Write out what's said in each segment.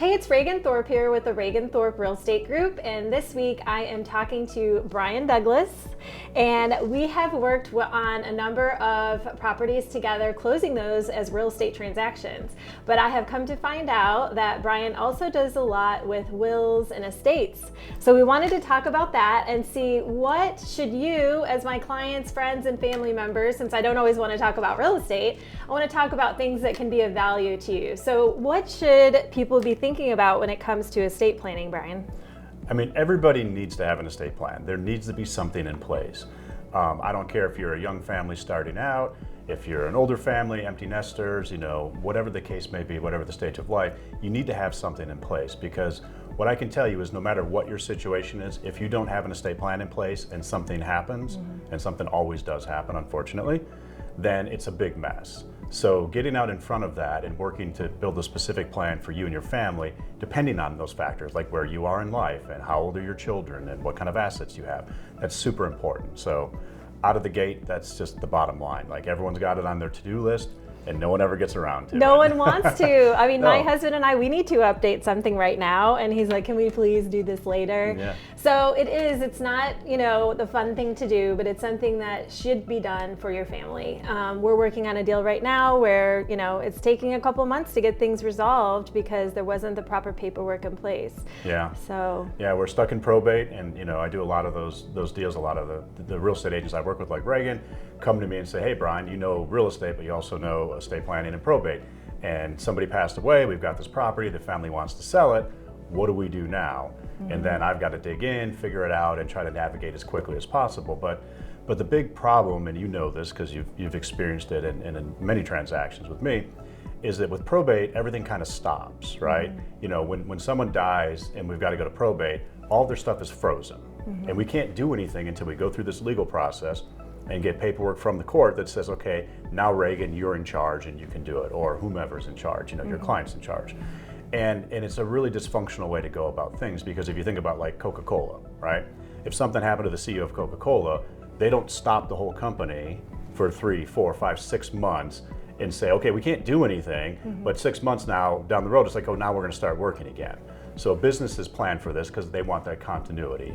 Hey, it's Raegan Thorp here with the Raegan Thorp Real Estate Group, and this week I am talking to Brian Douglas, and we have worked on a number of properties together, closing those as real estate transactions. But I have come to find out that Brian also does a lot with wills and estates. So we wanted to talk about that and see what should you, as my clients, friends, and family members, since I don't always want to talk about real estate, I want to talk about things that can be of value to you. So what should people be thinking about when it comes to estate planning, Brian? I mean, everybody needs to have an estate plan. There needs to be something in place. I don't care if you're a young family starting out, if you're an older family, empty nesters, whatever the case may be, whatever the stage of life, you need to have something in place, because what I can tell you is no matter what your situation is, if you don't have an estate plan in place and something happens, and something always does happen, unfortunately, then it's a big mess. So getting out in front of that and working to build a specific plan for you and your family, depending on those factors, like where you are in life and how old are your children and what kind of assets you have, that's super important. So out of the gate, that's just the bottom line. Like, everyone's got it on their to-do list, and no one ever gets around to it. No one wants to. I mean, No. My husband and I, we need to update something right now, and he's like, can we please do this later? Yeah. So it's not, the fun thing to do, but it's something that should be done for your family. We're working on a deal right now where, it's taking a couple months to get things resolved because there wasn't the proper paperwork in place. Yeah. So. Yeah, we're stuck in probate, and I do a lot of those deals. A lot of the real estate agents I work with, like Raegan, come to me and say, hey, Brian, you know real estate, but you also know estate planning and probate. And somebody passed away, we've got this property, the family wants to sell it. What do we do now? And then I've got to dig in, figure it out, and try to navigate as quickly as possible. But the big problem, and you know this because you've experienced it in many transactions with me, is that with probate, everything kind of stops, right? When someone dies and we've got to go to probate, all their stuff is frozen. And we can't do anything until we go through this legal process and get paperwork from the court that says, okay, now Raegan, you're in charge and you can do it, or whomever's in charge, your client's in charge. And it's a really dysfunctional way to go about things, because if you think about like Coca-Cola, right? If something happened to the CEO of Coca-Cola, they don't stop the whole company for 3, 4, 5, 6 months and say, okay, we can't do anything, but 6 months now down the road, it's like, oh, now we're gonna start working again. So businesses plan for this because they want that continuity.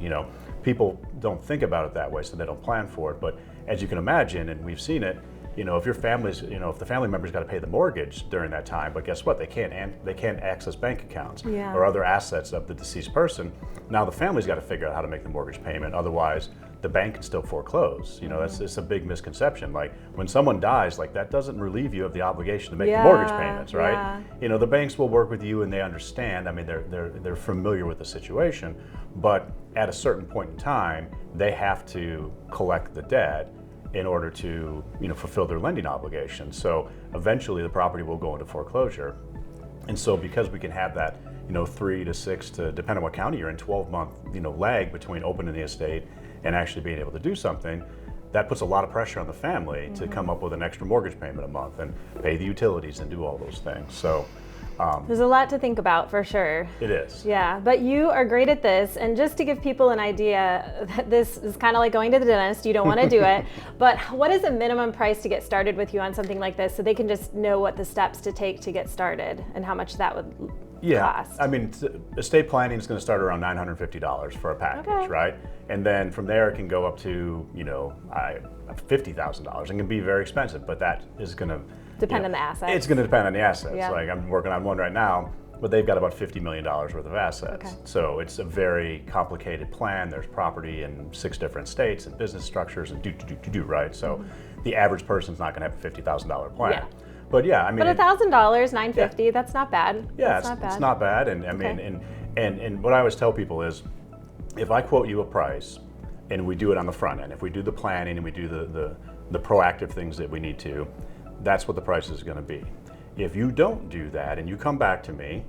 People don't think about it that way, so they don't plan for it. But as you can imagine, and we've seen it, if your family's, if the family member's got to pay the mortgage during that time, but guess what? They can't access bank accounts or other assets of the deceased person. Now the family's got to figure out how to make the mortgage payment. Otherwise, the bank can still foreclose. It's a big misconception. Like, when someone dies, like, that doesn't relieve you of the obligation to make the mortgage payments, right? The banks will work with you and they understand. I mean, they're familiar with the situation, but at a certain point in time, they have to collect the debt in order to fulfill their lending obligations. So eventually the property will go into foreclosure. And so because we can have that 3 to 6 to, depending on what county you're in, 12-month lag between opening the estate and actually being able to do something, that puts a lot of pressure on the family to come up with an extra mortgage payment a month and pay the utilities and do all those things. So there's a lot to think about, for sure. it is. Yeah, but you are great at this. And just to give people an idea, this is kind of like going to the dentist. You don't want to do it. But what is a minimum price to get started with you on something like this, so they can just know what the steps to take to get started and how much that would cost? I mean, estate planning is going to start around $950 for a package, right? And then from there it can go up to $50,000. It can be very expensive, but that is going to depend on the assets. It's going to depend on the assets. Yeah. Like, I'm working on one right now, but they've got about $50 million worth of assets. Okay. So it's a very complicated plan. There's property in 6 different states and business structures and right? So the average person's not going to have a $50,000 plan. Yeah. But yeah, I mean, but $1,000, $950, that's not bad. Yeah, that's it's not bad. And I mean, and what I always tell people is, if I quote you a price and we do it on the front end, if we do the planning and we do the proactive things that we need to, that's what the price is going to be. If you don't do that and you come back to me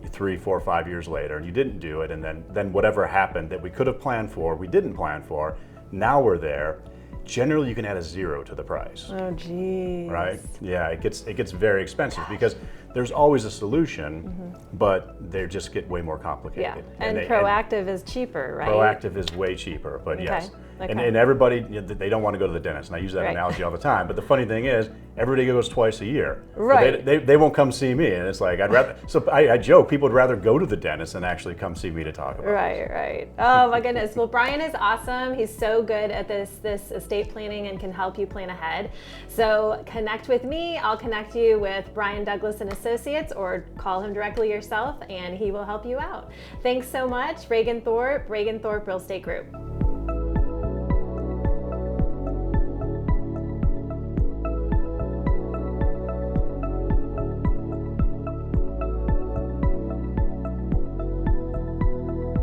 3, 4, 5 years later and you didn't do it, and then whatever happened that we could have planned for, we didn't plan for, now we're there, generally you can add a 0 to the price. Oh, geez. Right? Yeah, it gets very expensive because there's always a solution, but they just get way more complicated. Yeah, and proactive is cheaper, right? Proactive is way cheaper, but yes. Okay. And everybody, they don't want to go to the dentist. And I use that analogy all the time. But the funny thing is, everybody goes twice a year. Right. They won't come see me. And it's like, I'd rather, so I joke, people would rather go to the dentist than actually come see me to talk about it. Right. Oh my goodness. Well, Brian is awesome. He's so good at this estate planning and can help you plan ahead. So connect with me. I'll connect you with Brian Douglas and Associates, or call him directly yourself and he will help you out. Thanks so much. Raegan Thorp Real Estate Group.